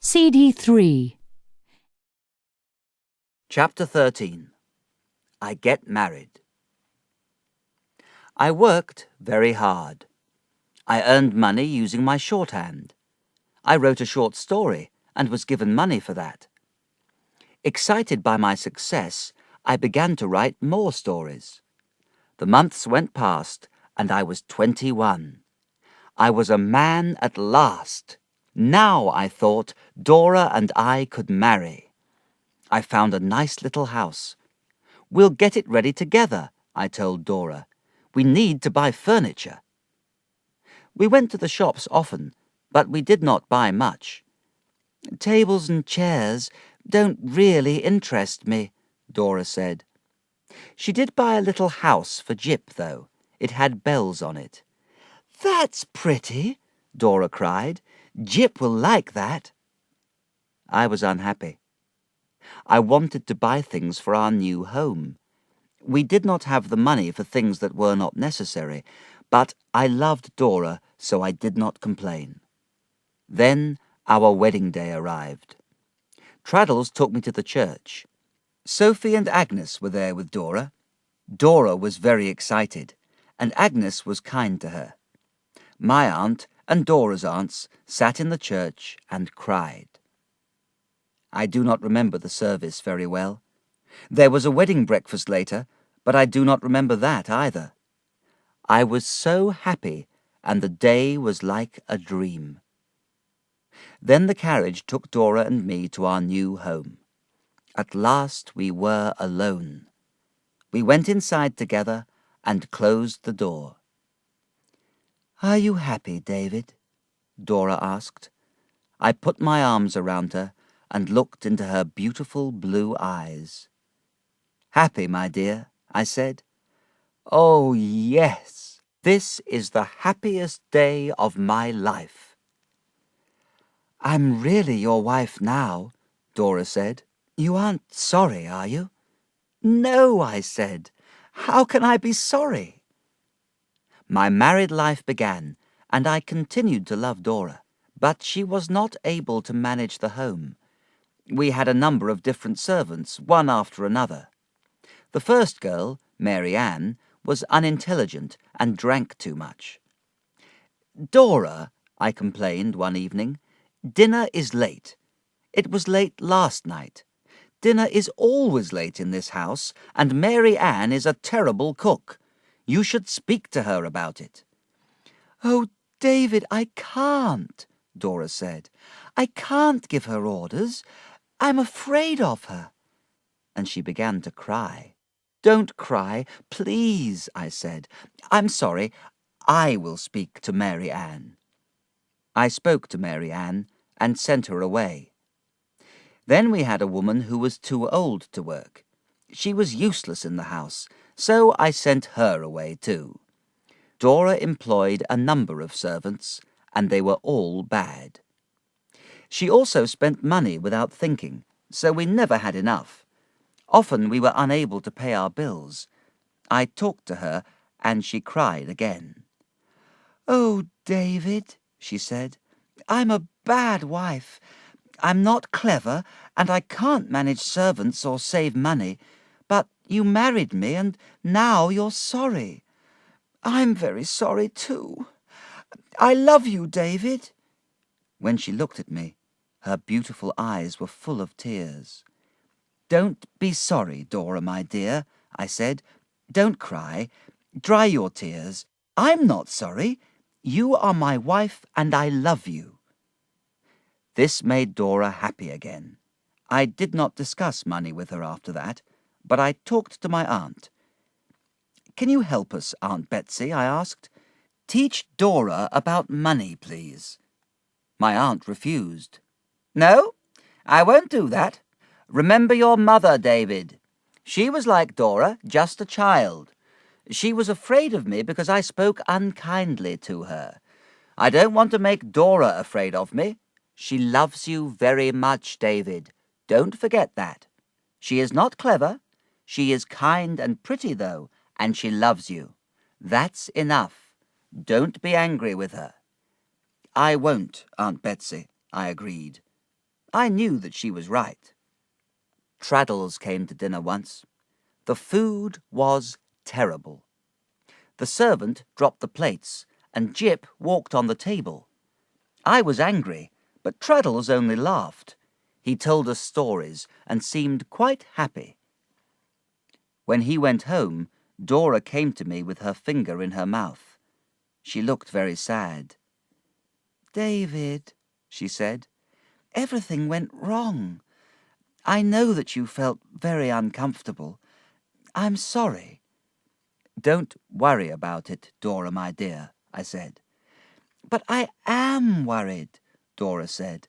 CD 3. Chapter 13. I Get Married. I worked very hard. I earned money using my shorthand. I wrote a short story and was given money for that. Excited by my success, I began to write more stories. The months went past and I was 21. I was a man at last. Now, I thought, Dora and I could marry. I found a nice little house. We'll get it ready together, I told Dora. We need to buy furniture. We went to the shops often, but we did not buy much. Tables and chairs don't really interest me, Dora said. She did buy a little house for Jip, though. It had bells on it. That's pretty, Dora cried. Jip will like that. I was unhappy. I wanted to buy things for our new home. We did not have the money for things that were not necessary, but I loved Dora, so I did not complain. Then our wedding day arrived. Traddles took me to the church. Sophie and Agnes were there with Dora. Dora was very excited, and Agnes was kind to her. My aunt and Dora's aunts sat in the church and cried. I do not remember the service very well. There was a wedding breakfast later, but I do not remember that either. I was so happy, and the day was like a dream. Then the carriage took Dora and me to our new home. At last we were alone. We went inside together and closed the door. Are you happy, David? Dora asked. I put my arms around her and looked into her beautiful blue eyes. Happy, my dear, I said. Oh, yes, this is the happiest day of my life. I'm really your wife now, Dora said. You aren't sorry, are you? No, I said. How can I be sorry? My married life began, and I continued to love Dora, but she was not able to manage the home. We had a number of different servants, one after another. The first girl, Mary Ann, was unintelligent and drank too much. Dora, I complained one evening, dinner is late. It was late last night. Dinner is always late in this house, and Mary Ann is a terrible cook. You should speak to her about it. Oh, David, I can't, Dora said. I can't give her orders. I'm afraid of her. And she began to cry. Don't cry, please, I said. I'm sorry. I will speak to Mary Ann. I spoke to Mary Ann and sent her away. Then we had a woman who was too old to work. She was useless in the house, so I sent her away too. Dora employed a number of servants, and they were all bad. She also spent money without thinking, so we never had enough. Often we were unable to pay our bills. I talked to her, and she cried again. Oh, David, she said, I'm a bad wife. I'm not clever, and I can't manage servants or save money, but you married me, and now you're sorry. I'm very sorry, too. I love you, David. When she looked at me, her beautiful eyes were full of tears. Don't be sorry, Dora, my dear, I said. Don't cry. Dry your tears. I'm not sorry. You are my wife, and I love you. This made Dora happy again. I did not discuss money with her after that, but I talked to my aunt. Can you help us, Aunt Betsy? I asked. Teach Dora about money, please. My aunt refused. No, I won't do that. Remember your mother, David. She was like Dora, just a child. She was afraid of me because I spoke unkindly to her. I don't want to make Dora afraid of me. She loves you very much, David. Don't forget that. She is not clever. She is kind and pretty, though, and she loves you. That's enough. Don't be angry with her. I won't, Aunt Betsy, I agreed. I knew that she was right. Traddles came to dinner once. The food was terrible. The servant dropped the plates, and Jip walked on the table. I was angry, but Traddles only laughed. He told us stories and seemed quite happy. When he went home, Dora came to me with her finger in her mouth. She looked very sad. "David," she said, "everything went wrong. I know that you felt very uncomfortable. I'm sorry." "Don't worry about it, Dora, my dear," I said. "But I am worried," Dora said.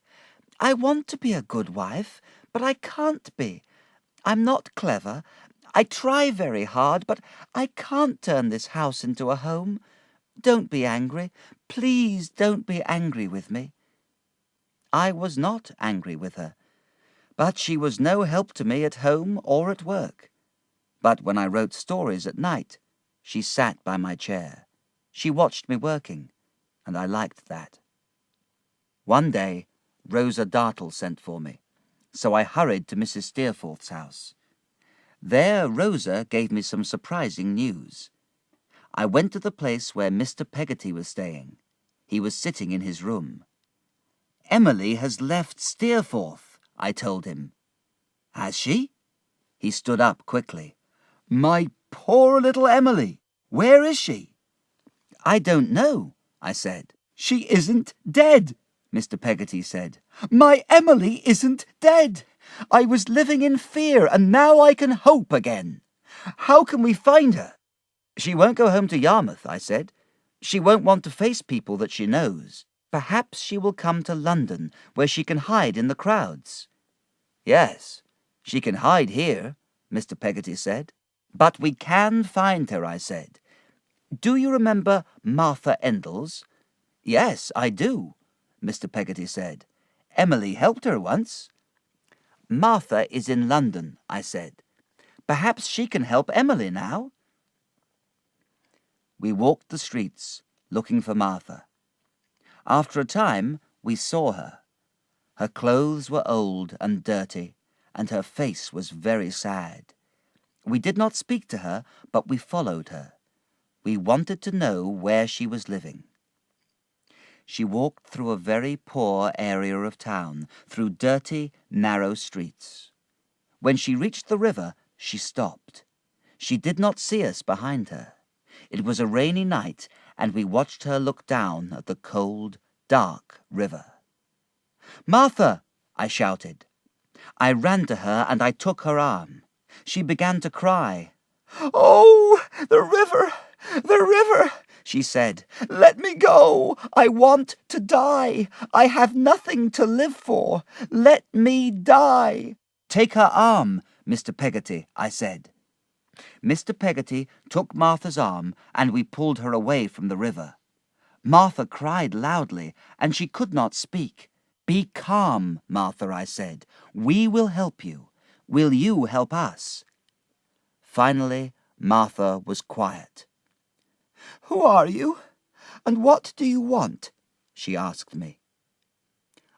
"I want to be a good wife, but I can't be. I'm not clever. I try very hard, but I can't turn this house into a home. Don't be angry. Please don't be angry with me." I was not angry with her, but she was no help to me at home or at work. But when I wrote stories at night, she sat by my chair. She watched me working, and I liked that. One day, Rosa Dartle sent for me, so I hurried to Mrs. Steerforth's house. There Rosa gave me some surprising news. I went to the place where Mr. Peggotty was staying. He was sitting in his room. "Emily has left Steerforth," I told him. "Has she?" He stood up quickly. "My poor little Emily! Where is she?" "I don't know," I said. "She isn't dead," Mr. Peggotty said. "My Emily isn't dead. I was living in fear, and now I can hope again. How can we find her?" "She won't go home to Yarmouth," I said. "She won't want to face people that she knows. Perhaps she will come to London, where she can hide in the crowds." "Yes, she can hide here," Mr. Peggotty said. "But we can find her," I said. "Do you remember Martha Endles?" "Yes, I do," Mr. Peggotty said. "Emily helped her once." "Martha is in London," I said. "Perhaps she can help Emily now." We walked the streets, looking for Martha. After a time, we saw her. Her clothes were old and dirty, and her face was very sad. We did not speak to her, but we followed her. We wanted to know where she was living. She walked through a very poor area of town, through dirty, narrow streets. When she reached the river, she stopped. She did not see us behind her. It was a rainy night, and we watched her look down at the cold, dark river. "Martha!" I shouted. I ran to her and I took her arm. She began to cry. "Oh, the river, the river!" she said. "Let me go! I want to die! I have nothing to live for! Let me die!" "Take her arm, Mr. Peggotty," I said. Mr. Peggotty took Martha's arm and we pulled her away from the river. Martha cried loudly and she could not speak. "Be calm, Martha," I said. "We will help you. Will you help us?" Finally, Martha was quiet. "Who are you? And what do you want?" she asked me.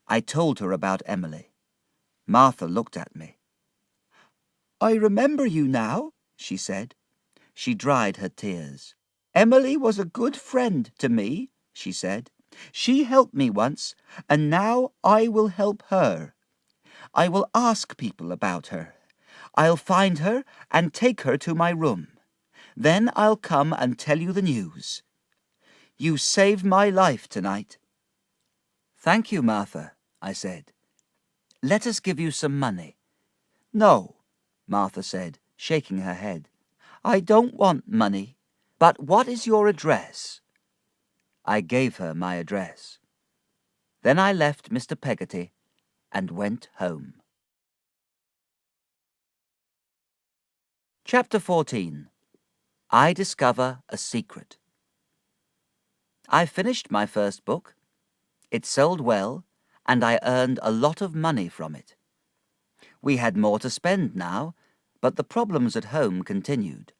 I told her about Emily. Martha looked at me. "I remember you now," she said. She dried her tears. "Emily was a good friend to me," she said. "She helped me once, and now I will help her. I will ask people about her. I'll find her and take her to my room. Then I'll come and tell you the news. You saved my life tonight." "Thank you, Martha," I said. "Let us give you some money." "No," Martha said, shaking her head. "I don't want money. But what is your address?" I gave her my address. Then I left Mr. Peggotty and went home. Chapter 14. I Discover a Secret. I finished my first book. It sold well, and I earned a lot of money from it. We had more to spend now, but the problems at home continued.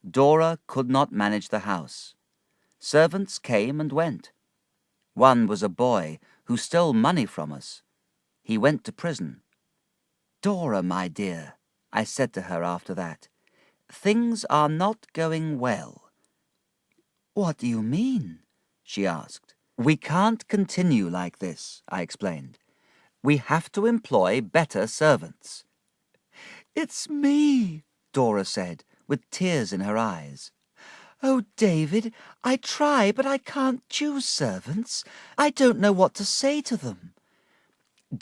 Dora could not manage the house. Servants came and went. One was a boy who stole money from us. he went to prison. "Dora, my dear," I said to her after that, "things are not going well." "What do you mean?" she asked. "We can't continue like this," I explained. "We have to employ better servants." "It's me," Dora said, with tears in her eyes. "Oh, David, I try, but I can't choose servants. I don't know what to say to them."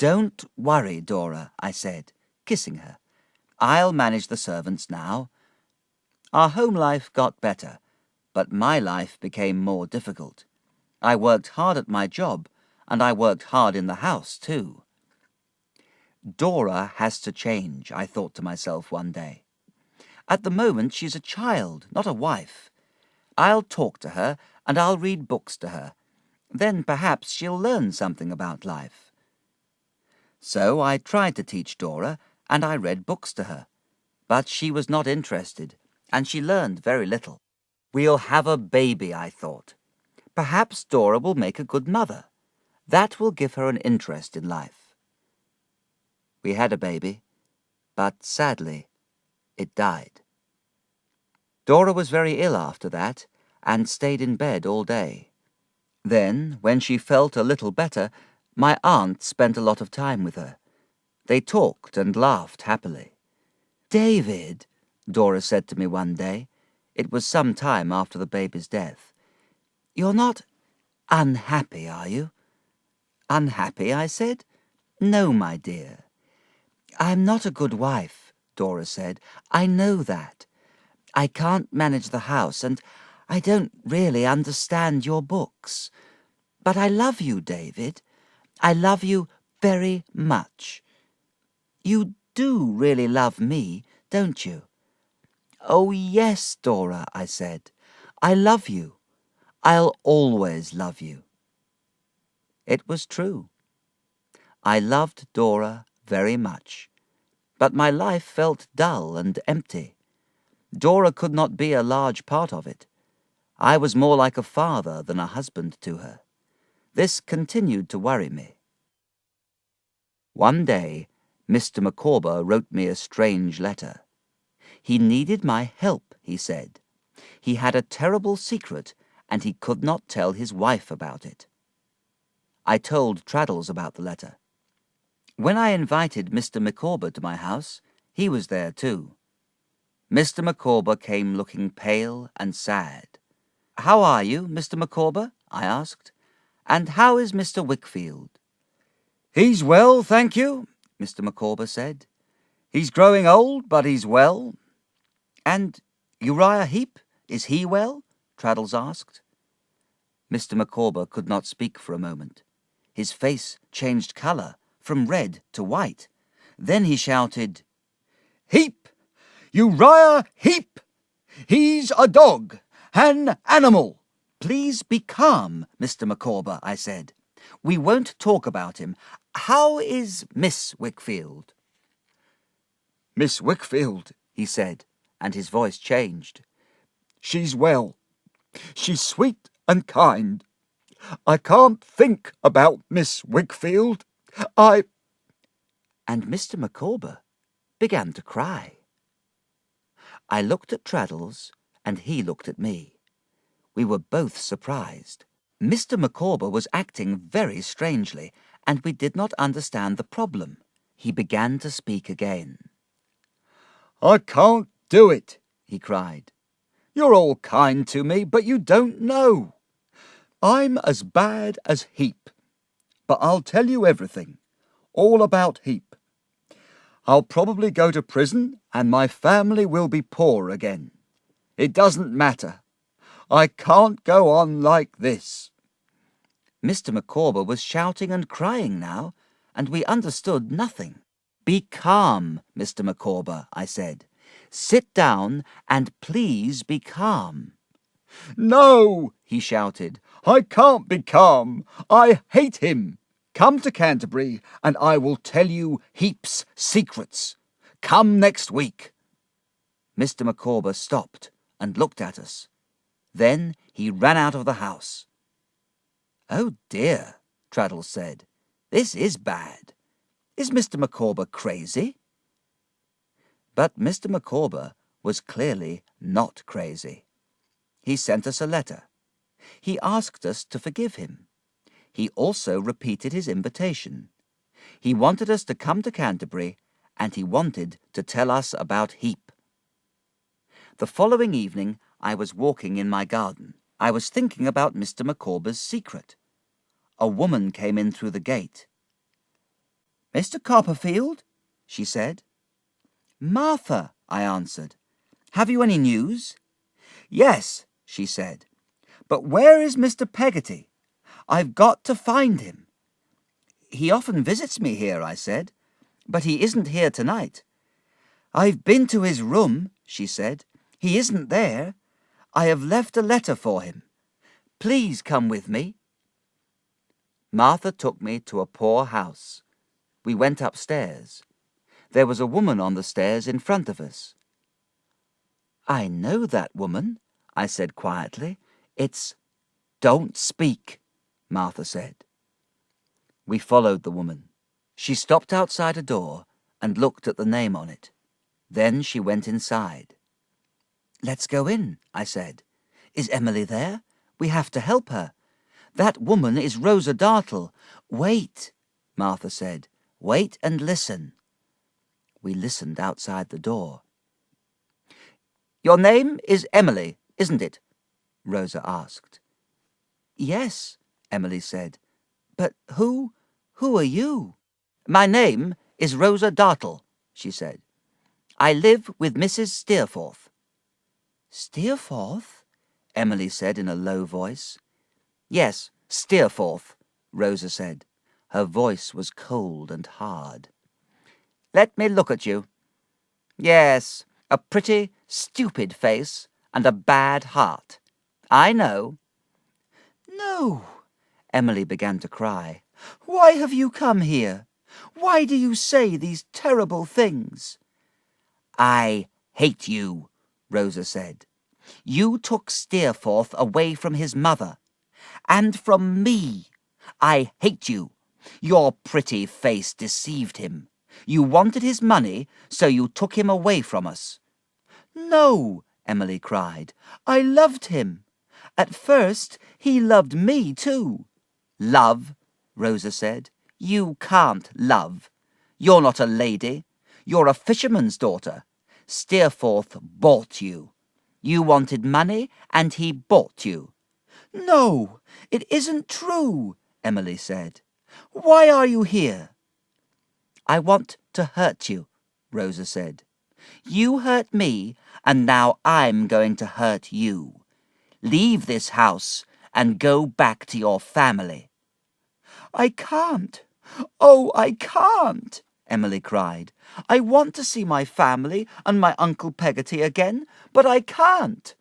"Don't worry, Dora," I said, kissing her. "I'll manage the servants now." Our home life got better, but my life became more difficult. I worked hard at my job, and I worked hard in the house, too. Dora has to change, I thought to myself one day. At the moment, she's a child, not a wife. I'll talk to her, and I'll read books to her. Then perhaps she'll learn something about life. So I tried to teach Dora, and I read books to her. But she was not interested, and she learned very little. We'll have a baby, I thought. Perhaps Dora will make a good mother. That will give her an interest in life. We had a baby, but sadly, it died. Dora was very ill after that, and stayed in bed all day. Then, when she felt a little better, my aunt spent a lot of time with her. They talked and laughed happily. "David," Dora said to me one day, it was some time after the baby's death, "you're not unhappy, are you?" "Unhappy?" I said. "No, my dear." "I'm not a good wife," Dora said. "I know that. I can't manage the house, and I don't really understand your books. But I love you, David. I love you very much. You do really love me, don't you?" "Oh, yes, Dora," I said. "I love you. I'll always love you." It was true. I loved Dora very much, but my life felt dull and empty. Dora could not be a large part of it. I was more like a father than a husband to her. This continued to worry me. One day, Mr. Micawber wrote me a strange letter. He needed my help, he said. He had a terrible secret, and he could not tell his wife about it. I told Traddles about the letter. When I invited Mr. Micawber to my house, he was there too. Mr. Micawber came looking pale and sad. "How are you, Mr. Micawber?" I asked. "And how is Mr. Wickfield?" "He's well, thank you," Mr. Micawber said. "He's growing old, but he's well." "And Uriah Heep, is he well?" Traddles asked. Mr. Micawber could not speak for a moment. His face changed colour from red to white. Then he shouted, "Heep! Uriah Heep! He's a dog, an animal." "Please be calm, Mr. Micawber," I said. "We won't talk about him. How is Miss Wickfield?" "Miss Wickfield," he said, and his voice changed. "She's well. She's sweet and kind. I can't think about Miss Wickfield. And Mr. Micawber began to cry. I looked at Traddles, and he looked at me. We were both surprised. Mr. Micawber was acting very strangely, and we did not understand the problem. He began to speak again. "I can't do it," he cried. "You're all kind to me, but you don't know. I'm as bad as Heep. But I'll tell you everything, all about Heep. I'll probably go to prison, and my family will be poor again. It doesn't matter. I can't go on like this." Mr. Micawber was shouting and crying now, and we understood nothing. "Be calm, Mr. Micawber," I said. "Sit down, and please be calm." "No," he shouted. "I can't be calm. I hate him. Come to Canterbury, and I will tell you Heap's secrets. Come next week." Mr. Micawber stopped and looked at us. Then he ran out of the house. "Oh dear," Traddles said. "This is bad." Is Mr. Micawber crazy?" But Mr. Micawber was clearly not crazy. He sent us a letter. He asked us to forgive him. He also repeated his invitation. He wanted us to come to Canterbury, and he wanted to tell us about Heap. The following evening I was walking in my garden. I was thinking about Mr. Micawber's secret. A woman came in through the gate. "Mr. Copperfield?" she said. "Martha," I answered. "Have you any news?" "Yes," she said. "But where is Mr. Peggotty? I've got to find him." "He often visits me here," I said, "but he isn't here tonight." "I've been to his room," she said. "He isn't there. I have left a letter for him. Please come with me." Martha took me to a poor house. We went upstairs. There was a woman on the stairs in front of us. "I know that woman," I said quietly. "It's—" "Don't speak," Martha said. We followed the woman. She stopped outside a door and looked at the name on it. Then she went inside. "Let's go in," I said. "Is Emily there? We have to help her. That woman is Rosa Dartle." "Wait," Martha said. "Wait and listen." We listened outside the door. "Your name is Emily, isn't it?" Rosa asked. "Yes," Emily said. "But who are you?" "My name is Rosa Dartle," she said. "I live with Mrs. Steerforth." "Steerforth?" Emily said in a low voice. "Yes, Steerforth," Rosa said. Her voice was cold and hard. "Let me look at you. Yes, a pretty, stupid face and a bad heart. I know." "No," Emily began to cry. "Why have you come here? Why do you say these terrible things?" "I hate you," Rosa said. "You took Steerforth away from his mother. And from me. I hate you. Your pretty face deceived him. You wanted his money, so you took him away from us." "No," Emily cried. "I loved him. At first, he loved me too." "Love," Rosa said. "You can't love. You're not a lady. You're a fisherman's daughter. Steerforth bought you. You wanted money, and he bought you." "No, it isn't true," Emily said. "Why are you here?" "I want to hurt you," Rosa said. "You hurt me, and now I'm going to hurt you. Leave this house and go back to your family." "I can't. Oh, I can't," Emily cried. "I want to see my family and my Uncle Peggotty again, but I can't."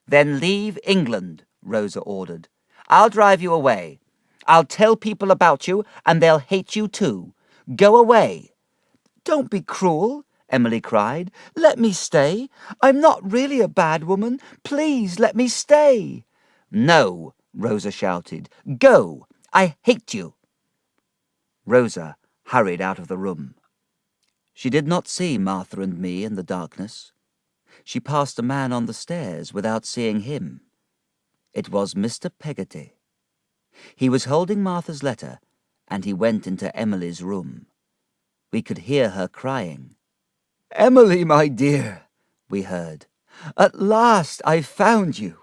"Then leave England," Rosa ordered. "I'll drive you away. I'll tell people about you, and they'll hate you too. Go away." "Don't be cruel," Emily cried. "Let me stay. I'm not really a bad woman. Please let me stay." "No," Rosa shouted. "Go. I hate you." Rosa hurried out of the room. She did not see Martha and me in the darkness. She passed a man on the stairs without seeing him. It was Mr. Peggotty. He was holding Martha's letter, and he went into Emily's room. We could hear her crying. "Emily, my dear," we heard. "At last I've found you.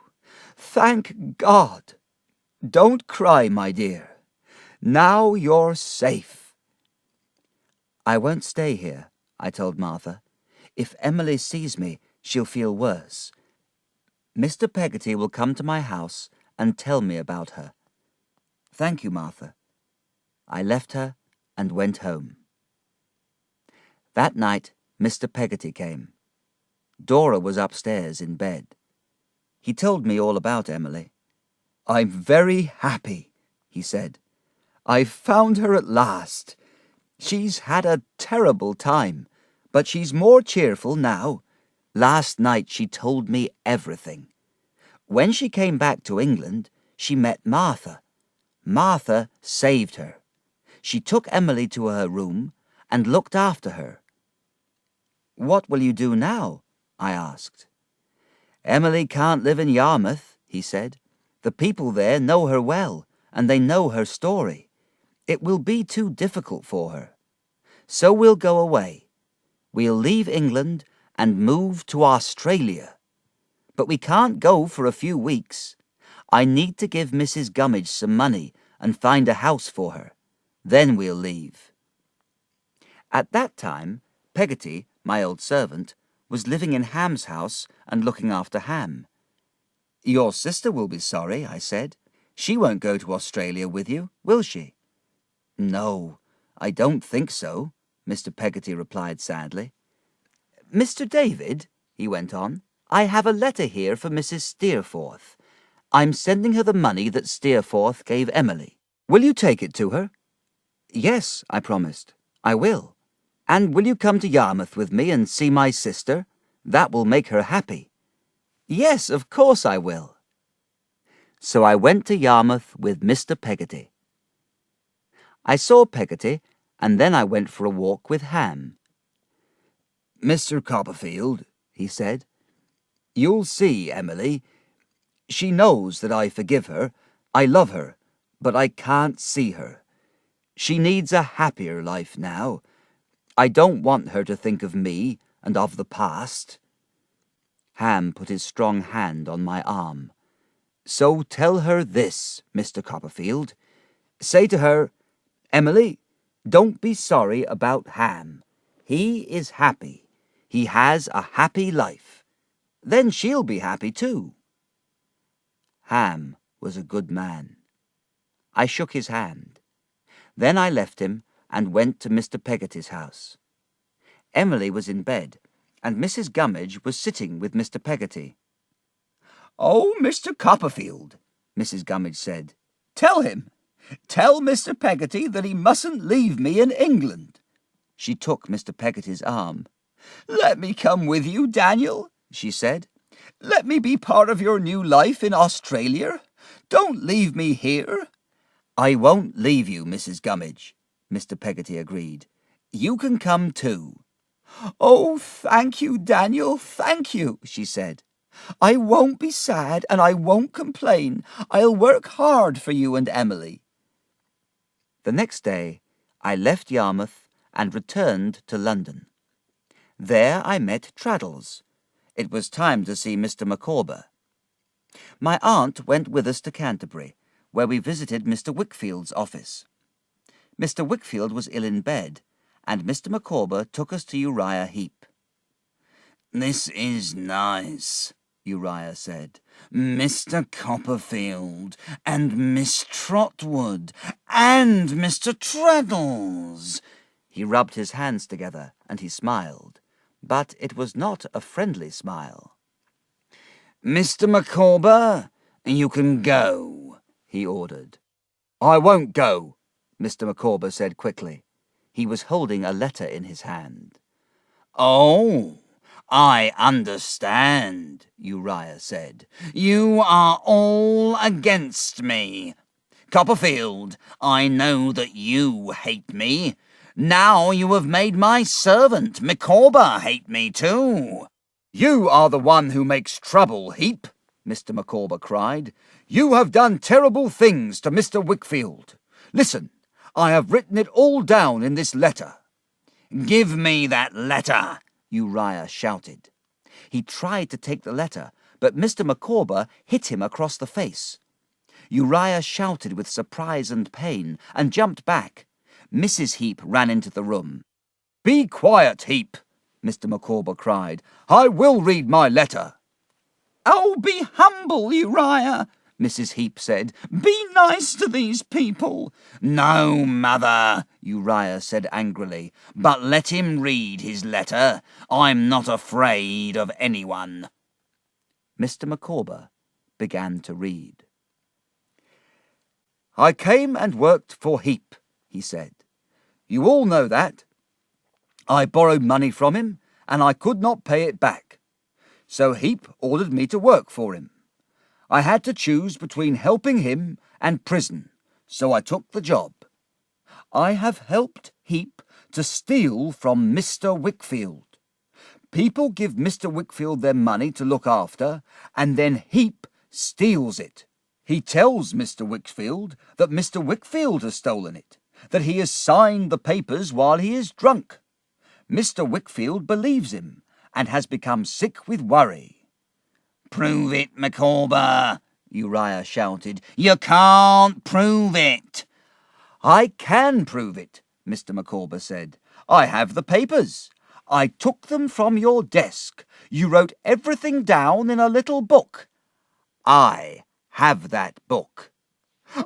Thank God. Don't cry, my dear. Now you're safe." "I won't stay here," I told Martha. "If Emily sees me, she'll feel worse. Mr. Peggotty will come to my house and tell me about her." "Thank you, Martha." I left her and went home. That night, Mr. Peggotty came. Dora was upstairs in bed. He told me all about Emily. "I'm very happy," he said. "I've found her at last. She's had a terrible time, but she's more cheerful now. Last night she told me everything. When she came back to England, she met Martha. Martha saved her. She took Emily to her room, and looked after her. "What will you do now?" I asked. "Emily can't live in Yarmouth," he said. "The people there know her well, and they know her story. It will be too difficult for her. So we'll go away. We'll leave England and move to Australia. But we can't go for a few weeks. I need to give Mrs. Gummidge some money and find a house for her. Then we'll leave." At that time, Peggotty, my old servant, was living in Ham's house and looking after Ham. "Your sister will be sorry," I said. "She won't go to Australia with you, will she?" "No, I don't think so," Mr. Peggotty replied sadly. "Mr. David," he went on, "I have a letter here for Mrs. Steerforth. I'm sending her the money that Steerforth gave Emily. Will you take it to her?" "Yes," I promised. "I will. And will you come to Yarmouth with me and see my sister? That will make her happy." "Yes, of course I will." So I went to Yarmouth with Mr. Peggotty. I saw Peggotty, and then I went for a walk with Ham. "Mr. Copperfield," he said, "you'll see Emily. She knows that I forgive her. I love her, but I can't see her. She needs a happier life now. I don't want her to think of me and of the past." Ham put his strong hand on my arm. "So tell her this, Mr. Copperfield. Say to her, 'Emily, don't be sorry about Ham. He is happy. He has a happy life. Then she'll be happy too.'" Ham was a good man. I shook his hand. Then I left him and went to Mr. Peggotty's house. Emily was in bed, and Mrs. Gummidge was sitting with Mr. Peggotty. "Oh, Mr. Copperfield," Mrs. Gummidge said, Tell Mr. Peggotty that he mustn't leave me in England." She took Mr. Peggotty's arm. "Let me come with you, Daniel," she said. "Let me be part of your new life in Australia. Don't leave me here." "I won't leave you, Mrs. Gummidge," Mr. Peggotty agreed. "You can come too." "Oh, thank you, Daniel, thank you," she said. "I won't be sad and I won't complain. I'll work hard for you and Emily." The next day I left Yarmouth and returned to London. There I met Traddles. It was time to see Mr. Micawber. My aunt went with us to Canterbury, where we visited Mr. Wickfield's office. Mr. Wickfield was ill in bed, and Mr. Micawber took us to Uriah Heep. "This is nice," Uriah said. "Mr. Copperfield, and Miss Trotwood, and Mr. Traddles." He rubbed his hands together, and he smiled, but it was not a friendly smile. "Mr. Micawber, you can go," he ordered. "I won't go," Mr. Micawber said quickly. He was holding a letter in his hand. "Oh, I understand," Uriah said. "You are all against me. Copperfield, I know that you hate me. Now you have made my servant, Micawber, hate me too." "You are the one who makes trouble, Heep," Mr. Micawber cried. "You have done terrible things to Mr. Wickfield. Listen, I have written it all down in this letter." "Give me that letter," Uriah shouted. He tried to take the letter, but Mr. Micawber hit him across the face. Uriah shouted with surprise and pain, and jumped back. Mrs. Heep ran into the room. "Be quiet, Heep," Mr. Micawber cried. "I will read my letter." "Oh, be humble, Uriah," Mrs. Heep said. "Be nice to these people." "No, mother," Uriah said angrily, "but let him read his letter. I'm not afraid of anyone." Mr. Micawber began to read. "I came and worked for Heep," he said. "You all know that. I borrowed money from him, and I could not pay it back. So Heep ordered me to work for him. I had to choose between helping him and prison, so I took the job. I have helped Heep to steal from Mr. Wickfield. People give Mr. Wickfield their money to look after, and then Heap steals it. He tells Mr. Wickfield that Mr. Wickfield has stolen it, that he has signed the papers while he is drunk. Mr. Wickfield believes him and has become sick with worry. "Prove it, Micawber," Uriah shouted. "You can't prove it." "I can prove it," Mr. Micawber said. "I have the papers. I took them from your desk. You wrote everything down in a little book. I have that book."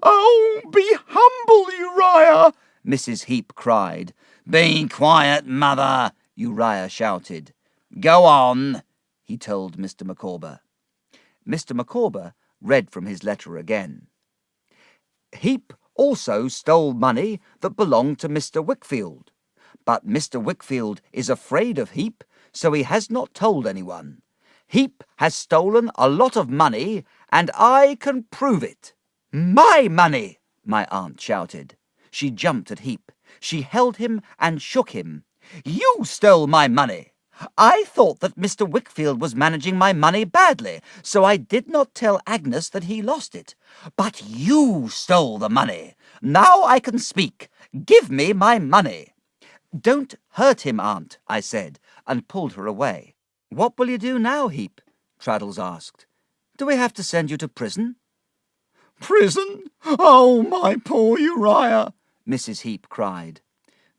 "Oh, be humble, Uriah!" Mrs. Heap cried. "Be quiet, mother," Uriah shouted. "Go on," he told Mr. Micawber. Mr. Micawber read from his letter again. Heap also stole money that belonged to Mr. Wickfield. But Mr. Wickfield is afraid of Heap, so he has not told anyone. Heap has stolen a lot of money, and I can prove it. "My money!" my aunt shouted. She jumped at Heap. She held him and shook him. "You stole my money! I thought that Mr. Wickfield was managing my money badly, so I did not tell Agnes that he lost it. But you stole the money. Now I can speak. Give me my money." "Don't hurt him, Aunt," I said, and pulled her away. "What will you do now, Heap?" Traddles asked. "Do we have to send you to prison?" "Prison? Oh, my poor Uriah!" Mrs. Heap cried.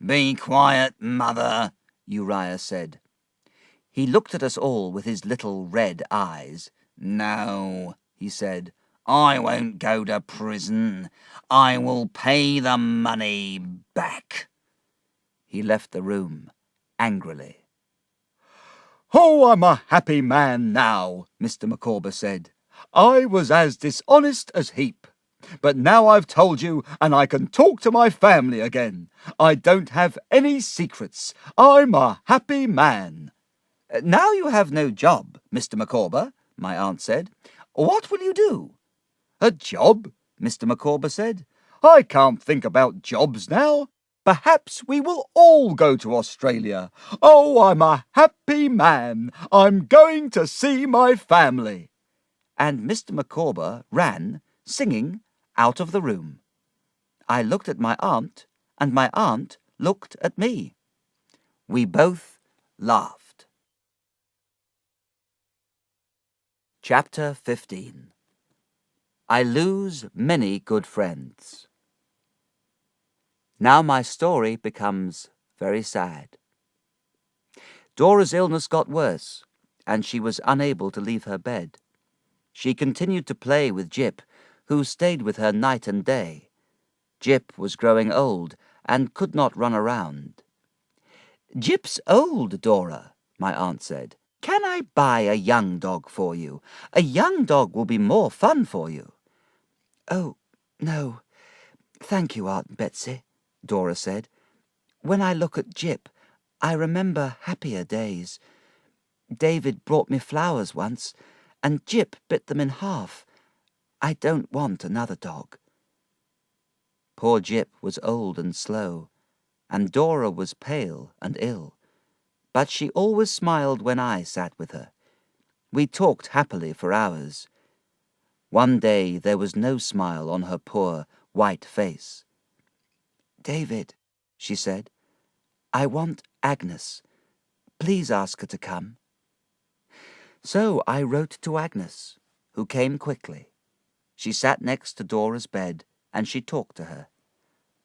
"Be quiet, mother," Uriah said. He looked at us all with his little red eyes. "No," he said, "I won't go to prison. I will pay the money back." He left the room angrily. "Oh, I'm a happy man now," Mr. Micawber said. "I was as dishonest as Heap. But now I've told you, and I can talk to my family again. I don't have any secrets. I'm a happy man." "Now you have no job, Mr. Micawber," my aunt said. "What will you do?" "A job?" Mr. Micawber said. "I can't think about jobs now. Perhaps we will all go to Australia. Oh, I'm a happy man. I'm going to see my family." And Mr. Micawber ran, singing, out of the room. I looked at my aunt, and my aunt looked at me. We both laughed. Chapter 15. I lose many good friends. Now my story becomes very sad. Dora's illness got worse, and she was unable to leave her bed. She continued to play with Jip, who stayed with her night and day. Jip was growing old and could not run around. "Jip's old, Dora," my aunt said. "Can I buy a young dog for you? A young dog will be more fun for you." "Oh, no, thank you, Aunt Betsy," Dora said. "When I look at Jip, I remember happier days. David brought me flowers once, and Jip bit them in half. I don't want another dog." Poor Jip was old and slow, and Dora was pale and ill, but she always smiled when I sat with her. We talked happily for hours. One day there was no smile on her poor, white face. "David," she said, "I want Agnes. Please ask her to come." So I wrote to Agnes, who came quickly. She sat next to Dora's bed, and she talked to her.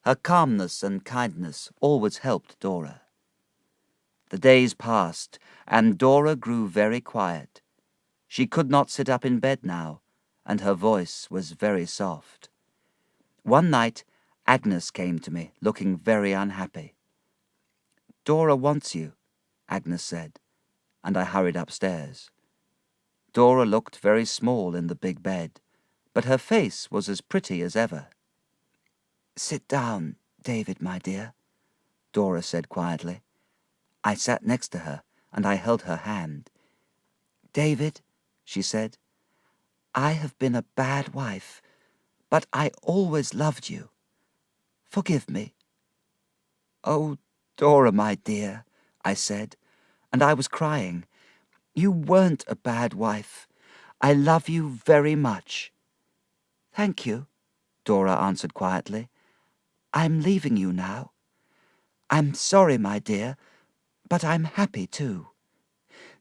Her calmness and kindness always helped Dora. The days passed, and Dora grew very quiet. She could not sit up in bed now, and her voice was very soft. One night, Agnes came to me, looking very unhappy. "Dora wants you," Agnes said, and I hurried upstairs. Dora looked very small in the big bed, but her face was as pretty as ever. "Sit down, David, my dear," Dora said quietly. I sat next to her, and I held her hand. "David," she said, "I have been a bad wife, but I always loved you. Forgive me." "Oh, Dora, my dear," I said, and I was crying. "You weren't a bad wife. I love you very much." "Thank you," Dora answered quietly. "I'm leaving you now. I'm sorry, my dear, but I'm happy too.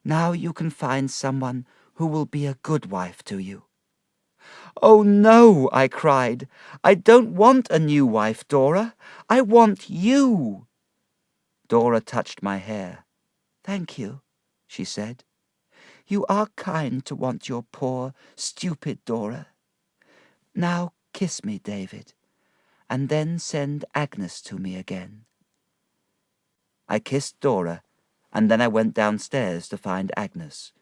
Now you can find someone who will be a good wife to you." "Oh, no," I cried. "I don't want a new wife, Dora. I want you." Dora touched my hair. "Thank you," she said. "You are kind to want your poor, stupid Dora. Now kiss me, David, and then send Agnes to me again." I kissed Dora, and then I went downstairs to find Agnes.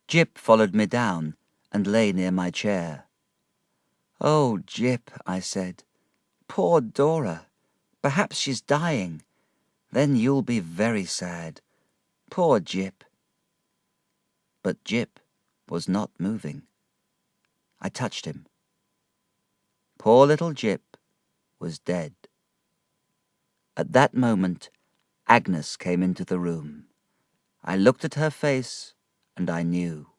Jip followed me down and lay near my chair. "Oh, Jip," I said, "poor Dora. Perhaps she's dying. Then you'll be very sad. Poor Jip." But Jip was not moving. I touched him. Poor little Jip was dead. At that moment, Agnes came into the room. I looked at her face, and I knew.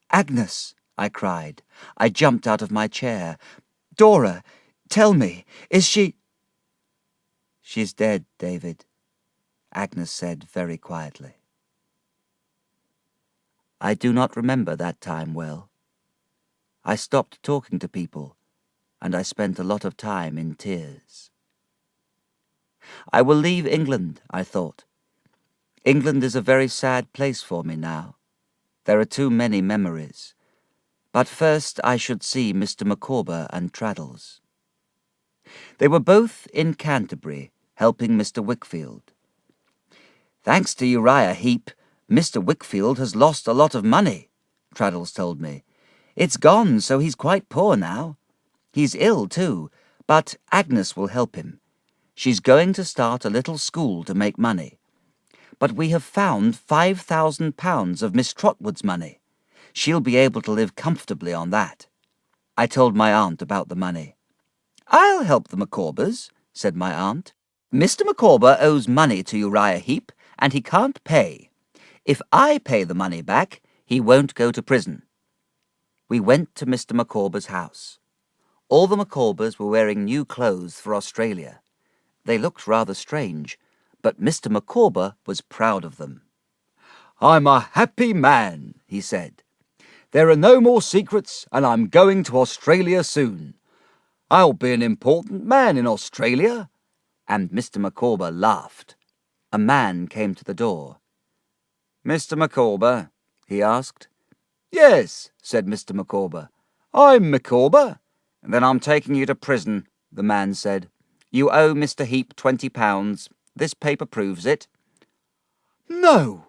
"Agnes!" I cried. I jumped out of my chair. "Dora, tell me, is she—" "She's dead, David," Agnes said very quietly. I do not remember that time well. I stopped talking to people, and I spent a lot of time in tears. I will leave England, I thought. England is a very sad place for me now. There are too many memories. But first I should see Mr. Micawber and Traddles. They were both in Canterbury, helping Mr. Wickfield. "Thanks to Uriah Heep, Mr. Wickfield has lost a lot of money," Traddles told me. "It's gone, so he's quite poor now. He's ill, too, but Agnes will help him. She's going to start a little school to make money. But we have found £5,000 of Miss Trotwood's money. She'll be able to live comfortably on that." I told my aunt about the money. "I'll help the Micawbers," said my aunt. "Mr. Micawber owes money to Uriah Heep, and he can't pay. If I pay the money back, he won't go to prison." We went to Mr. Micawber's house. All the Micawbers were wearing new clothes for Australia. They looked rather strange, but Mr. Micawber was proud of them. "I'm a happy man," he said. "There are no more secrets, and I'm going to Australia soon. I'll be an important man in Australia." And Mr. Micawber laughed. A man came to the door. "Mr. Micawber?" he asked. "Yes," said Mr. Micawber. "I'm Micawber." "Then I'm taking you to prison," the man said. "You owe Mr. Heep £20. This paper proves it." "No!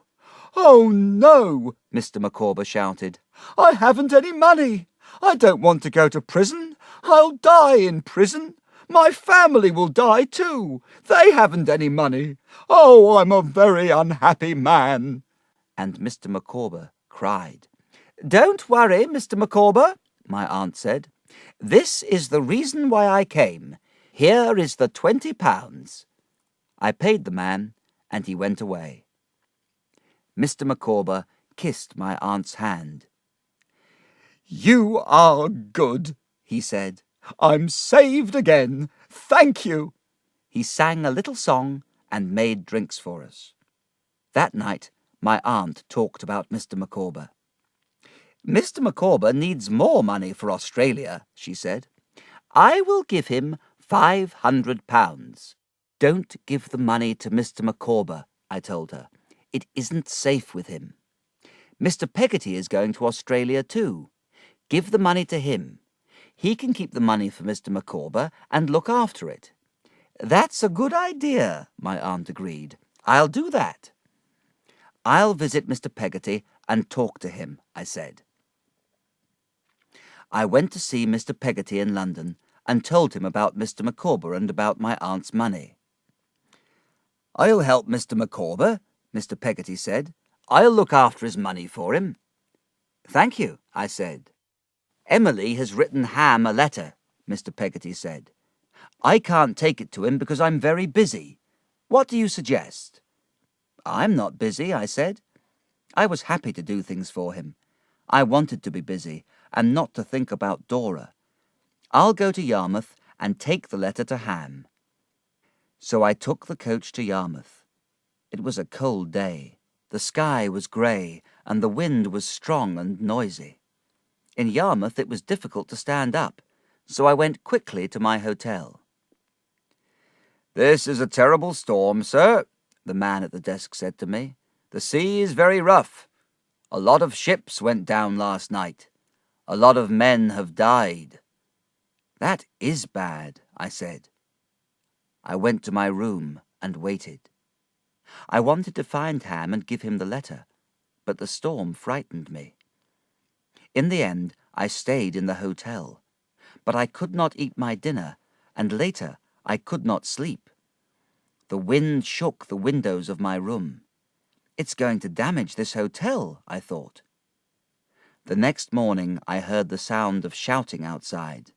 Oh, no!" Mr. Micawber shouted. "I haven't any money. I don't want to go to prison. I'll die in prison. My family will die too. They haven't any money. Oh, I'm a very unhappy man." And Mr. Micawber cried. "Don't worry, Mr. Micawber," my aunt said. "This is the reason why I came. Here is the £20. I paid the man, and he went away. Mr. Micawber kissed my aunt's hand. "You are good," he said. "I'm saved again. Thank you." He sang a little song and made drinks for us. That night, my aunt talked about Mr. Micawber. "Mr. Micawber needs more money for Australia," she said. "I will give him £500. "Don't give the money to Mr. Micawber," I told her. "It isn't safe with him. Mr. Peggotty is going to Australia too. Give the money to him. He can keep the money for Mr. Micawber and look after it." "That's a good idea," my aunt agreed. "I'll do that." "I'll visit Mr. Peggotty and talk to him," I said. I went to see Mr. Peggotty in London and told him about Mr. Micawber and about my aunt's money. "I'll help Mr. Micawber," Mr. Peggotty said. "I'll look after his money for him." "Thank you," I said. "Emily has written Ham a letter," Mr. Peggotty said. "I can't take it to him because I'm very busy. What do you suggest?" "I'm not busy," I said. I was happy to do things for him. I wanted to be busy and not to think about Dora. "I'll go to Yarmouth and take the letter to Ham." So I took the coach to Yarmouth. It was a cold day. The sky was grey and the wind was strong and noisy. In Yarmouth it was difficult to stand up, so I went quickly to my hotel. "This is a terrible storm, sir," the man at the desk said to me. "The sea is very rough. A lot of ships went down last night. A lot of men have died." "That is bad," I said. I went to my room and waited. I wanted to find Ham and give him the letter, but the storm frightened me. In the end, I stayed in the hotel, but I could not eat my dinner, and later I could not sleep. The wind shook the windows of my room. "It's going to damage this hotel," I thought. The next morning I heard the sound of shouting outside.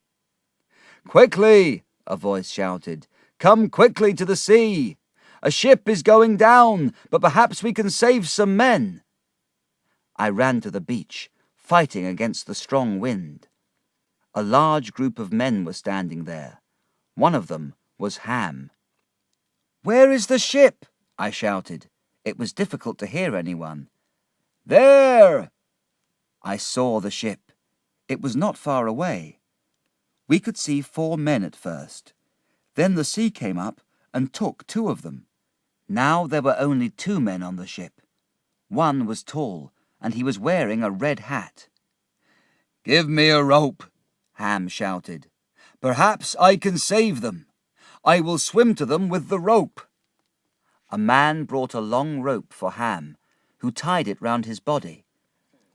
"Quickly!" a voice shouted. "Come quickly to the sea! A ship is going down, but perhaps we can save some men." I ran to the beach, fighting against the strong wind. A large group of men were standing there. One of them was Ham. "Where is the ship?" I shouted. It was difficult to hear anyone. "There!" I saw the ship. It was not far away. We could see 4 men at first. Then the sea came up and took 2 of them. Now there were only 2 men on the ship. One was tall, and he was wearing a red hat. "Give me a rope," Ham shouted. "Perhaps I can save them. I will swim to them with the rope." A man brought a long rope for Ham, who tied it round his body.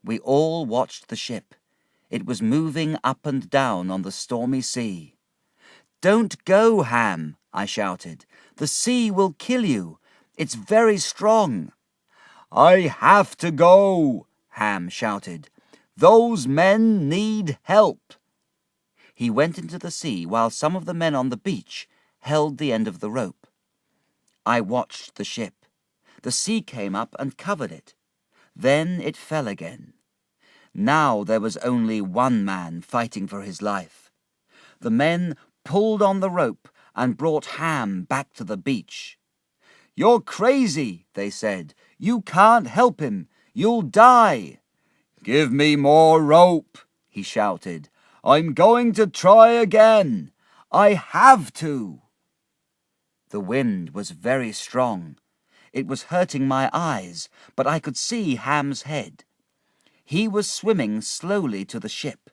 We all watched the ship. It was moving up and down on the stormy sea. "Don't go, Ham," I shouted. "The sea will kill you. It's very strong." "I have to go," Ham shouted. "Those men need help." He went into the sea while some of the men on the beach held the end of the rope. I watched the ship. The sea came up and covered it. Then it fell again. Now there was only one man fighting for his life. The men pulled on the rope and brought Ham back to the beach. "You're crazy," they said. "You can't help him. You'll die." "Give me more rope," he shouted. "I'm going to try again. I have to." The wind was very strong. It was hurting my eyes, but I could see Ham's head. He was swimming slowly to the ship.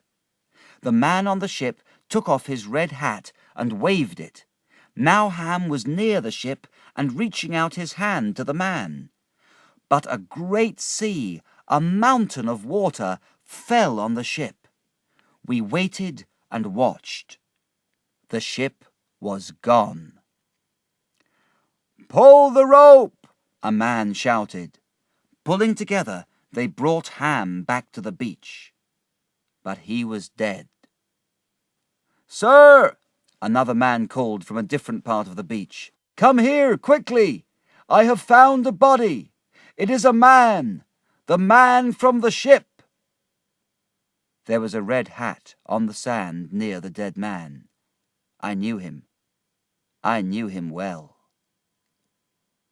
The man on the ship took off his red hat and waved it. Now Ham was near the ship and reaching out his hand to the man. But a great sea, a mountain of water, fell on the ship. We waited and watched. The ship was gone. "Pull the rope!" a man shouted. Pulling together, they brought Ham back to the beach. But he was dead. "Sir!" another man called from a different part of the beach. "Come here, quickly! I have found a body. It is a man, the man from the ship." There was a red hat on the sand near the dead man. I knew him. I knew him well.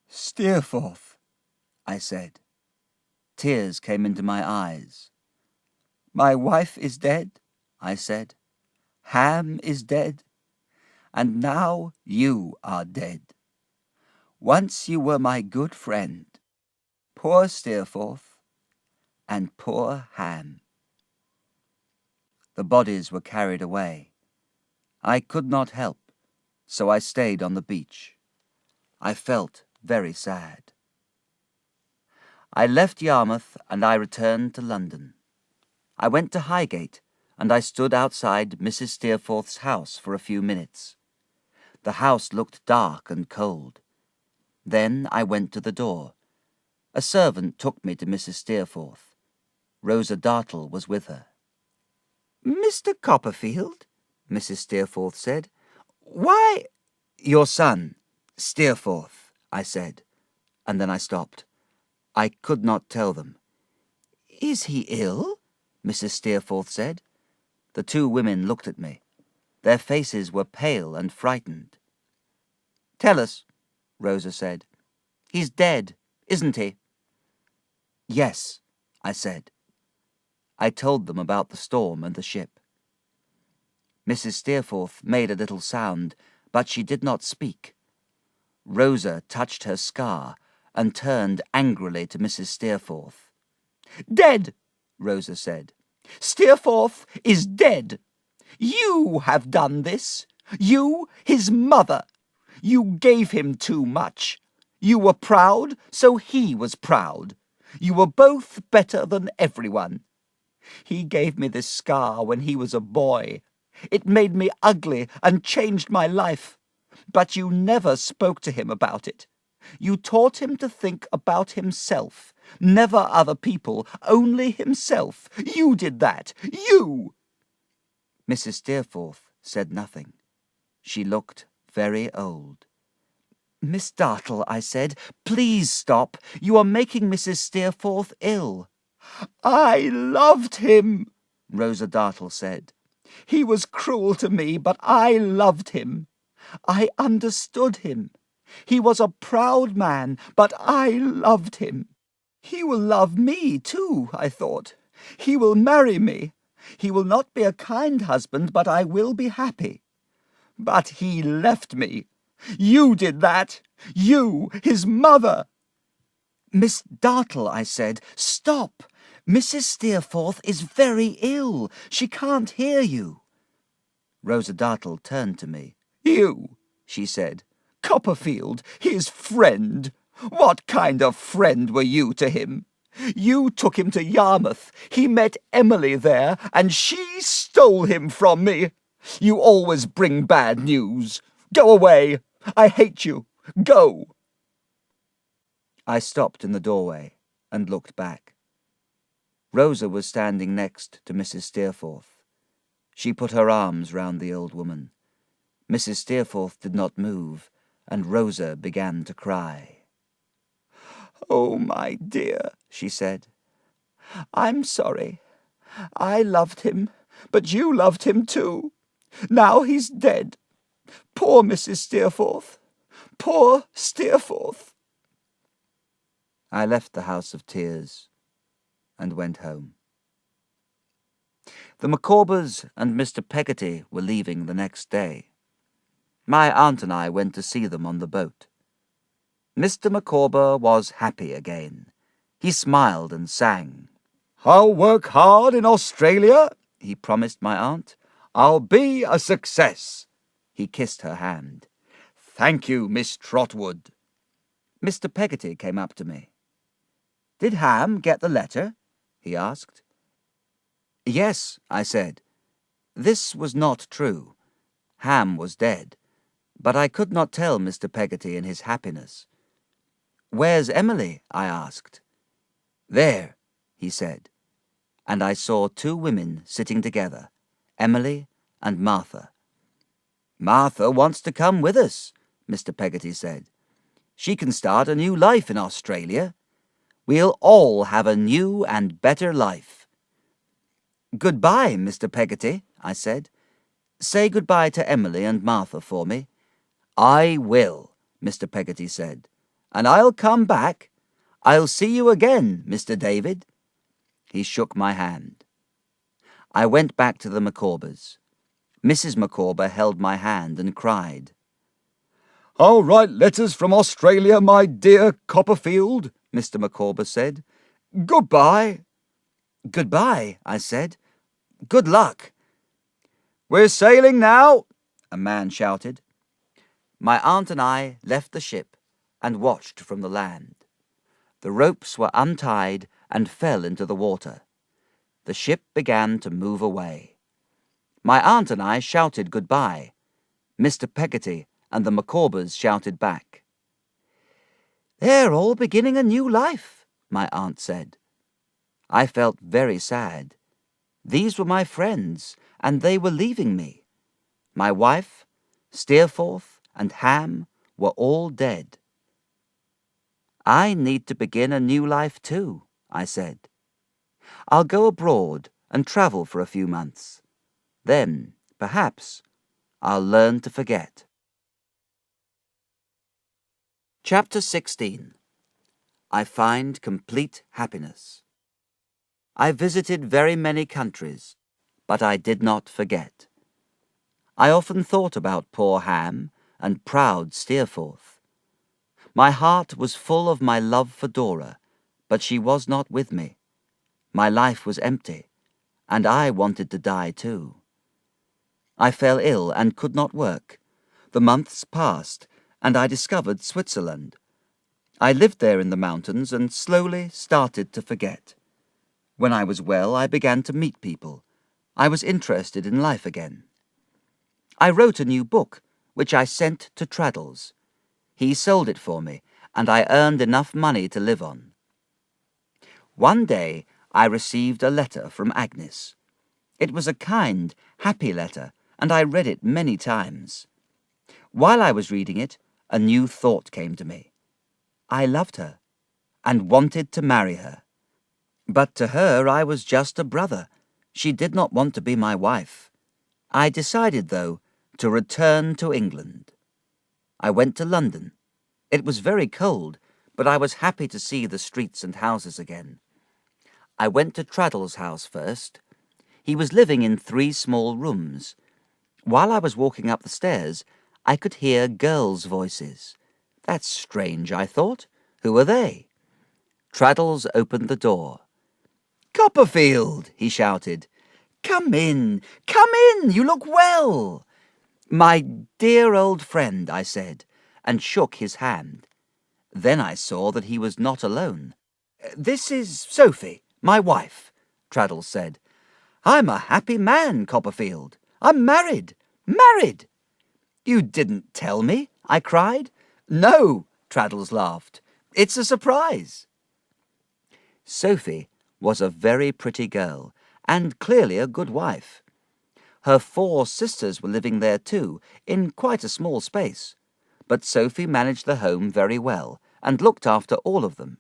"Steerforth," I said. Tears came into my eyes. "My wife is dead," I said. "Ham is dead. And now you are dead. Once you were my good friend. Poor Steerforth and poor Ham." The bodies were carried away. I could not help, so I stayed on the beach. I felt very sad. I left Yarmouth and I returned to London. I went to Highgate and I stood outside Mrs. Steerforth's house for a few minutes. The house looked dark and cold. Then I went to the door. A servant took me to Mrs. Steerforth. Rosa Dartle was with her. "Mr. Copperfield," Mrs. Steerforth said. "Why—" "Your son, Steerforth," I said, and then I stopped. I could not tell them. "Is he ill?" Mrs. Steerforth said. The two women looked at me. Their faces were pale and frightened. "Tell us," Rosa said. "He's dead, isn't he?" "Yes," I said. I told them about the storm and the ship. Mrs. Steerforth made a little sound, but she did not speak. Rosa touched her scar and turned angrily to Mrs. Steerforth. "Dead," Rosa said. "Steerforth is dead. You have done this. You, his mother. You gave him too much. You were proud, so he was proud. You were both better than everyone. He gave me this scar when he was a boy. It made me ugly and changed my life. But you never spoke to him about it. You taught him to think about himself. Never other people, only himself. You did that. You!" Mrs. Steerforth said nothing. She looked very old. "Miss Dartle," I said, "please stop. You are making Mrs. Steerforth ill." "I loved him," Rosa Dartle said. "He was cruel to me, but I loved him. I understood him. He was a proud man, but I loved him. He will love me, too, I thought. He will marry me. He will not be a kind husband, but I will be happy. But he left me. You did that. You, his mother." "Miss Dartle," I said, "stop. Mrs. Steerforth is very ill. She can't hear you." Rosa Dartle turned to me. "You," she said. "Copperfield, his friend. What kind of friend were you to him? You took him to Yarmouth. He met Emily there, and she stole him from me. You always bring bad news. Go away. I hate you. Go." I stopped in the doorway and looked back. Rosa was standing next to Mrs. Steerforth. She put her arms round the old woman. Mrs. Steerforth did not move, and Rosa began to cry. "Oh, my dear," she said. "I'm sorry. I loved him, but you loved him too. Now he's dead. Poor Mrs. Steerforth. Poor Steerforth." I left the house of tears and went home. The Micawbers and Mr. Peggotty were leaving the next day. My aunt and I went to see them on the boat. Mr. Micawber was happy again. He smiled and sang. "I'll work hard in Australia," he promised my aunt. "I'll be a success." He kissed her hand. "Thank you, Miss Trotwood." Mr. Peggotty came up to me. "Did Ham get the letter?" he asked. "Yes," I said. This was not true. Ham was dead, but I could not tell Mr. Peggotty in his happiness. "Where's Emily?" I asked. "There," he said, and I saw two women sitting together, Emily and Martha. "Martha wants to come with us," Mr. Peggotty said. "She can start a new life in Australia. We'll all have a new and better life." "Goodbye, Mr. Peggotty," I said. "Say goodbye to Emily and Martha for me." "I will," Mr. Peggotty said. "And I'll come back. I'll see you again, Mr. David." He shook my hand. I went back to the Micawbers. Mrs. Micawber held my hand and cried. "I'll write letters from Australia, my dear Copperfield," Mr. Micawber said. "Goodbye." "Goodbye," I said. "Good luck." "We're sailing now," a man shouted. My aunt and I left the ship and watched from the land. The ropes were untied and fell into the water. The ship began to move away. My aunt and I shouted goodbye. Mr. Peggotty and the Micawbers shouted back. "They're all beginning a new life," my aunt said. I felt very sad. These were my friends, and they were leaving me. My wife, Steerforth, and Ham were all dead. I need to begin a new life too, I said. I'll go abroad and travel for a few months. Then, perhaps, I'll learn to forget. Chapter 16. I Find Complete Happiness. I visited very many countries, but I did not forget. I often thought about poor Ham and proud Steerforth. My heart was full of my love for Dora, but she was not with me. My life was empty, and I wanted to die too. I fell ill and could not work. The months passed, and I discovered Switzerland. I lived there in the mountains and slowly started to forget. When I was well, I began to meet people. I was interested in life again. I wrote a new book, which I sent to Traddles. He sold it for me, and I earned enough money to live on. One day, I received a letter from Agnes. It was a kind, happy letter, and I read it many times. While I was reading it, a new thought came to me. I loved her, and wanted to marry her. But to her I was just a brother. She did not want to be my wife. I decided, though, to return to England. I went to London. It was very cold, but I was happy to see the streets and houses again. I went to Traddles' house first. He was living in 3 small rooms. While I was walking up the stairs, I could hear girls' voices. That's strange, I thought. Who are they? Traddles opened the door. "Copperfield!" he shouted. "Come in! Come in! You look well!" "My dear old friend," I said, and shook his hand. Then I saw that he was not alone. "This is Sophie, my wife," Traddles said. "I'm a happy man, Copperfield. I'm married. Married!" "You didn't tell me," I cried. "No," Traddles laughed. "It's a surprise." Sophie was a very pretty girl, and clearly a good wife. Her 4 sisters were living there too, in quite a small space. But Sophie managed the home very well, and looked after all of them.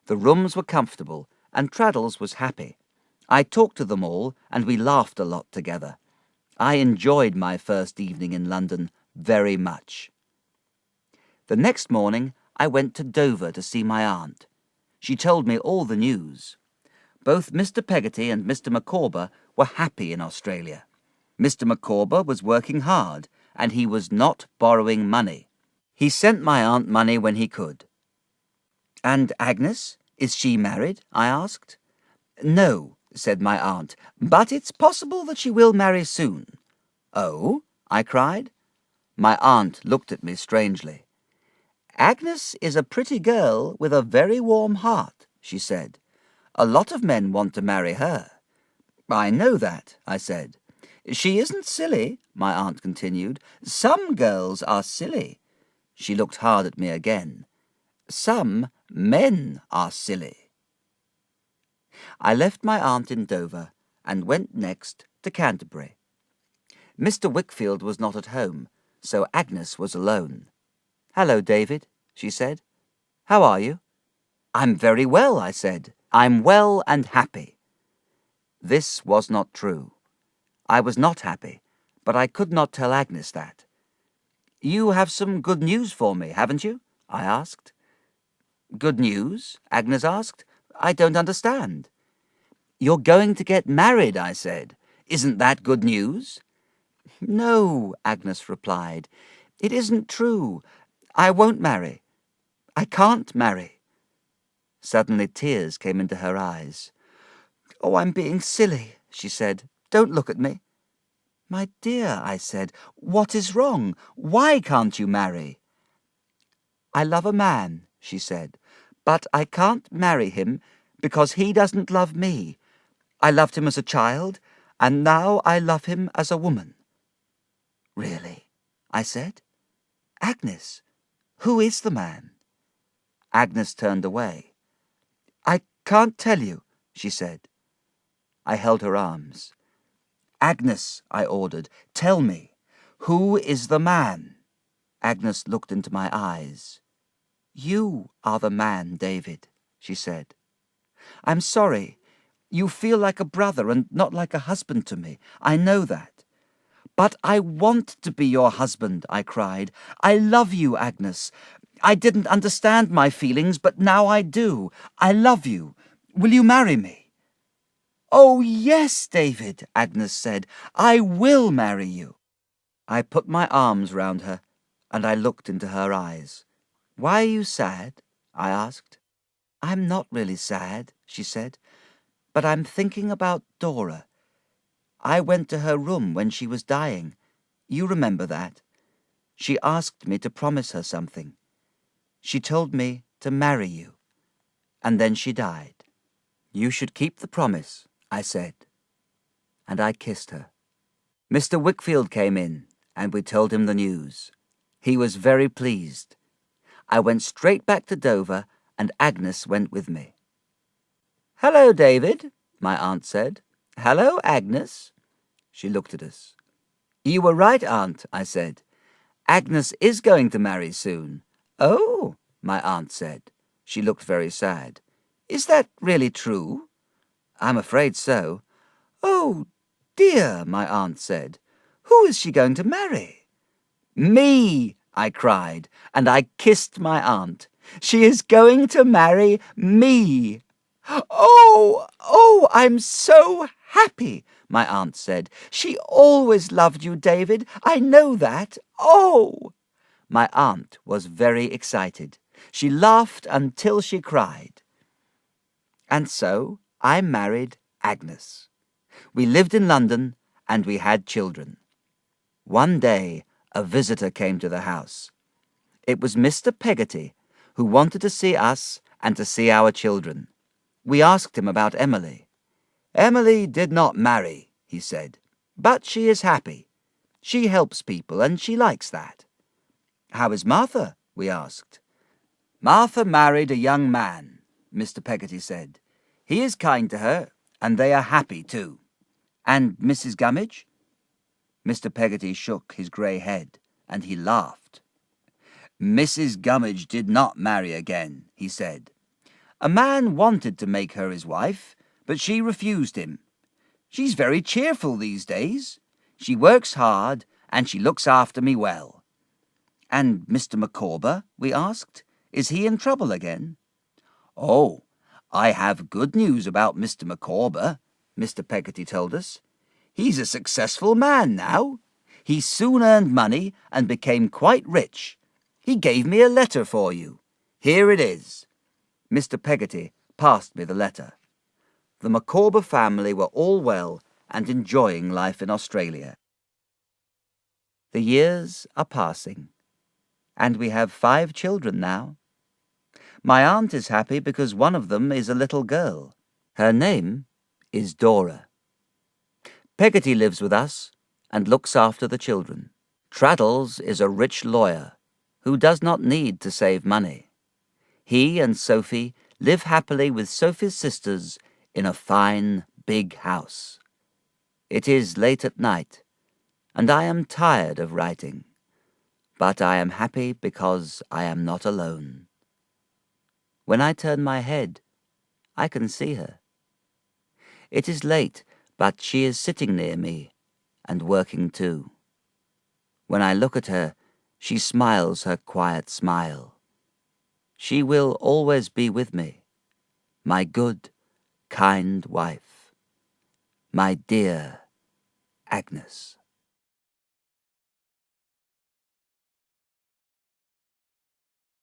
The rooms were comfortable, and Traddles was happy. I talked to them all, and we laughed a lot together. I enjoyed my first evening in London very much. The next morning I went to Dover to see my aunt. She told me all the news. Both Mr. Peggotty and Mr. Micawber were happy in Australia. Mr. Micawber was working hard, and he was not borrowing money. He sent my aunt money when he could. "And Agnes, is she married?" I asked. "No," said my aunt, "but it's possible that she will marry soon." "Oh?" I cried. My aunt looked at me strangely. "Agnes is a pretty girl with a very warm heart," she said. "A lot of men want to marry her." "I know that," I said. "She isn't silly," my aunt continued. "Some girls are silly." She looked hard at me again. "Some men are silly." I left my aunt in Dover and went next to Canterbury. Mr. Wickfield was not at home, so Agnes was alone. "Hello, David," she said. "How are you?" "I'm very well," I said. "I'm well and happy." This was not true. I was not happy, but I could not tell Agnes that. "You have some good news for me, haven't you?" I asked. "Good news?" Agnes asked. "I don't understand." "You're going to get married," I said. "Isn't that good news?" "No," Agnes replied. "It isn't true. I won't marry. I can't marry." Suddenly tears came into her eyes. "Oh, I'm being silly," she said. "Don't look at me." "My dear," I said, "what is wrong? Why can't you marry?" "I love a man," she said, "but I can't marry him because he doesn't love me. I loved him as a child, and now I love him as a woman." "Really?" I said. "Agnes, who is the man?" Agnes turned away. "I can't tell you," she said. I held her arms. "Agnes," I ordered, "tell me, who is the man?" Agnes looked into my eyes. You are the man, David, she said. I'm sorry. You feel like a brother and not like a husband to me. I know that. But I want to be your husband, I cried. I love you, Agnes. I didn't understand my feelings, but now I do. I love you. Will you marry me? Oh, yes, David, Agnes said. I will marry you. I put my arms round her, and I looked into her eyes. Why are you sad? I asked. I'm not really sad, she said, but I'm thinking about Dora. I went to her room when she was dying. You remember that? She asked me to promise her something. She told me to marry you, and then she died. You should keep the promise, I said, and I kissed her. Mr. Wickfield came in, and we told him the news. He was very pleased. I went straight back to Dover, and Agnes went with me. Hello, David, my aunt said. Hello, Agnes. She looked at us. You were right, Aunt, I said. Agnes is going to marry soon. Oh, my aunt said. She looked very sad. Is that really true? I'm afraid so. Oh, dear, my aunt said. Who is she going to marry? Me, I cried, and I kissed my aunt. She is going to marry me. Oh, I'm so happy, my aunt said. She always loved you, David. I know that. Oh! My aunt was very excited. She laughed until she cried. And so I married Agnes. We lived in London, and we had children. One day, a visitor came to the house. It was Mr. Peggotty, who wanted to see us and to see our children. We asked him about Emily. Emily did not marry, he said, but she is happy. She helps people, and she likes that. How is Martha? We asked. Martha married a young man, Mr. Peggotty said. He is kind to her, and they are happy too. And Mrs. Gummidge? Mr. Peggotty shook his grey head, and he laughed. Mrs. Gummidge did not marry again, he said. A man wanted to make her his wife, but she refused him. She's very cheerful these days. She works hard, and she looks after me well. And Mr. Micawber, we asked, is he in trouble again? Oh, I have good news about Mr. Micawber, Mr. Peggotty told us. He's a successful man now. He soon earned money and became quite rich. He gave me a letter for you. Here it is. Mr. Peggotty passed me the letter. The Micawber family were all well and enjoying life in Australia. The years are passing, and we have 5 children now. My aunt is happy because one of them is a little girl. Her name is Dora. Peggotty lives with us and looks after the children. Traddles is a rich lawyer who does not need to save money. He and Sophie live happily with Sophie's sisters in a fine, big house. It is late at night, and I am tired of writing, but I am happy because I am not alone. When I turn my head, I can see her. It is late, but she is sitting near me and working too. When I look at her, she smiles her quiet smile. She will always be with me, my good, kind wife, my dear Agnes.